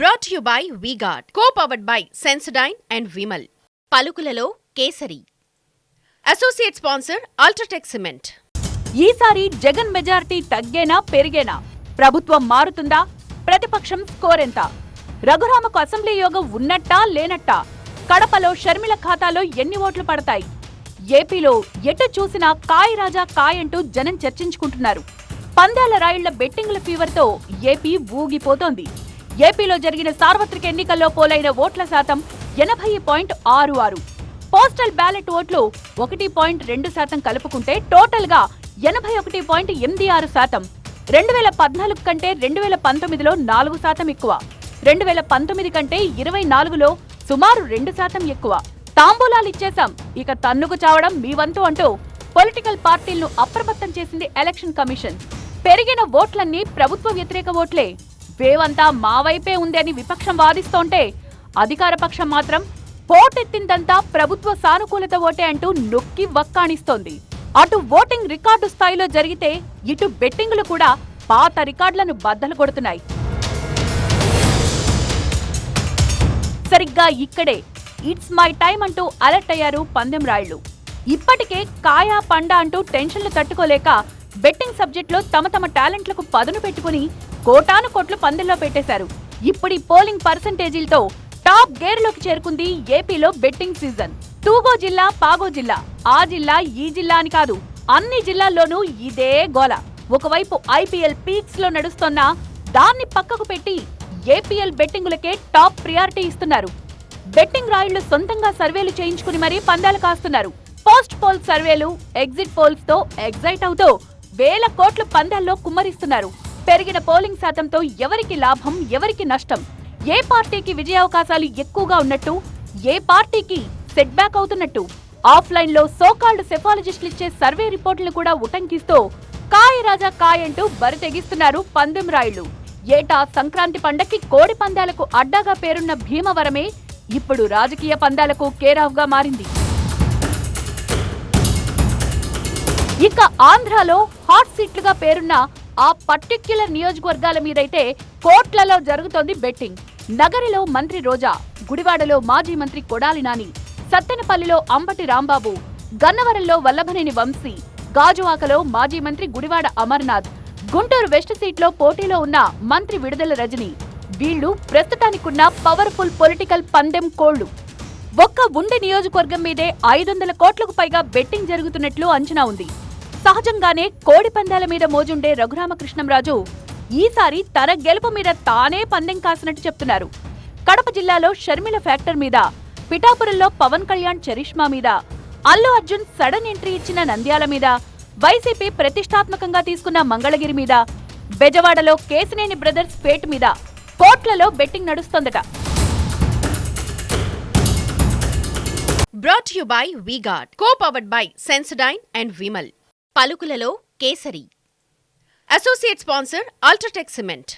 Brought to you by V-Guard, co-powered by Sensodyne and Vimal. పలుకులలో Kesari. Associate sponsor UltraTech cement. ఈసారి Jagan majority తగ్గేనా పెరిగేనా? ప్రభుత్వం మారుతుందా? ప్రతిపక్షం స్కోర్ ఎంత? రఘురామకు అసెంబ్లీ యోగం ఉన్నట్టా లేనట్టా? కడపలో షర్మిల ఖాతాలో ఎన్ని ఓట్లు పడతాయి? ఏపీలో ఎటు చూసినా కాయ్ రాజా కాయ్ అంటూ జనం చర్చించుకుంటున్నారు. పందాల రాయిళ్ల బెట్టింగ్ల ఫీవర్తో ఏపీ ఊగిపోతోంది. ఏపీలో జరిగిన సార్వత్రిక ఎన్నికల్లో పోలైన ఓట్ల శాతం 80.66. పోస్టల్ బ్యాలెట్ ఓట్లు 1.2% కలుపుకుంటే టోటల్ గా 81.86%. 2014 కంటే 2019లో 4% ఎక్కువ. 2019 కంటే 24లో సుమారు 2% ఎక్కువ. తాంబూలాలిచ్చేశాం, ఇక తన్నుకు చావడం మీ వంతు అంటూ పొలిటికల్ పార్టీలను అప్రమత్తం చేసింది ఎలక్షన్ కమిషన్. పెరిగిన ఓట్లన్నీ ప్రభుత్వ వ్యతిరేక ఓట్లే. వేవంతా మా వైపే ఉంది అని విపక్షం వాదిస్తోంటే అధికార పక్షం మాత్రం పోటెత్తిందంతా ప్రభుత్వ సానుకూలత ఓటే అంటూ నొక్కి వక్కాణిస్తోంది. అటు ఓటింగ్ రికార్డు స్థాయిలో జరిగితే ఇటు బెట్టింగులు కూడా పాత రికార్డులను బద్దలు కొడుతున్నాయి. సరిగ్గా ఇక్కడే ఇట్స్ మై టైం అంటూ అలర్ట్ అయ్యారు పందెం రాయుళ్లు. ఇప్పటికే కాయా పండా అంటూ టెన్షన్లు తట్టుకోలేక బెట్టింగ్ సబ్జెక్ట్లో తమ తమ టాలెంట్లకు పదును పెట్టుకుని కోటాను కోట్లు పందెంలో పెట్టేశారు. ఇప్పుడు ఈ పోలింగ్ పర్సెంటేజీలతో టాప్ గేర్లోకి చేరుకుంది ఏపీలో బెట్టింగ్ సీజన్. తూగో జిల్లా, పాగో జిల్లా, ఆ జిల్లా ఈ జిల్లా అని కాదు, అన్ని జిల్లాల్లోనూ ఇదే గోల. ఒకవైపు ఐపీఎల్ పీక్స్ లో నడుస్తోన్నా దాన్ని పక్కకు పెట్టి ఏపీఎల్ బెట్టింగులకే టాప్ ప్రియారిటీ ఇస్తున్నారు. బెట్టింగ్ రాయుళ్లు సొంతంగా సర్వేలు చేయించుకుని మరీ పందాలు కాస్తున్నారు. పోస్ట్ పోల్ సర్వేలు, ఎగ్జిట్ పోల్స్ తో ఎగ్జైట్ అవుతూ వేల కోట్ల పందాల్లో కుమ్మరిస్తున్నారు. పెరిగిన పోలింగ్ శాతంతో ఎవరికి లాభం, ఎవరికి నష్టం, ఏ పార్టీకి విజయావకాశాలు ఎక్కువగా ఉన్నట్టు, ఏ పార్టీకి సెట్ బ్యాక్ అవుతున్నట్టు ఆఫ్లైన్ లో సోకాల్డ్ సెఫాలజిస్టులు ఇచ్చే సర్వే రిపోర్టులు కూడా ఉటంకిస్తూ కాయ రాజా కాయ్ అంటూ బరితెగిస్తున్నారు పందెం రాయుళ్లు. ఏటా సంక్రాంతి పండక్కి కోడి పందాలకు అడ్డాగా పేరున్న భీమవరమే ఇప్పుడు రాజకీయ పందాలకు కేరాఫ్ గా మారింది. ఇక ఆంధ్రాలో హాట్ సీట్లుగా పేరున్న ఆ పర్టిక్యులర్ నియోజకవర్గాల మీదైతే కోట్లలో జరుగుతోంది బెట్టింగ్. నగరిలో మంత్రి రోజా, గుడివాడలో మాజీ మంత్రి కొడాలి నాని, సత్తెనపల్లిలో అంబటి రాంబాబు, గన్నవరంలో వల్లభనేని వంశీ, గాజువాకలో మాజీ మంత్రి గుడివాడ అమర్నాథ్, గుంటూరు వెస్ట్ సీట్లో పోటీలో ఉన్న మంత్రి విడుదల రజని. వీళ్లు ప్రస్తుతానికున్న పవర్ఫుల్ పొలిటికల్ పందెం కోళ్లు. ఒక్క ఉండి నియోజకవర్గం మీదే 500 కోట్లకు పైగా బెట్టింగ్ జరుగుతున్నట్లు అంచనా ఉంది. సహజంగానే కోడి పందాల మీద మోజుండే రఘురామకృష్ణంరాజు ఈసారి తన గెలుపు మీద తానే పందెం కాసినట్టు చెప్తున్నారు. కడప జిల్లాలో షర్మిల ఫ్యాక్టర్ మీద, పిఠాపురంలో పవన్ కళ్యాణ్ చరిష్మా మీద, అల్లు అర్జున్ సడన్ ఎంట్రీ ఇచ్చిన నంద్యాల మీద, వైసీపీ ప్రతిష్టాత్మకంగా తీసుకున్న మంగళగిరి మీద, బెజవాడలో కేసినేని బ్రదర్స్ ఫేట్ మీద కోట్లలో betting నడుస్తోందట. Brought to you by V-Guard, co-powered by Sensodyne and Vimal. పలుకులలో Kesari. Associate sponsor UltraTech cement.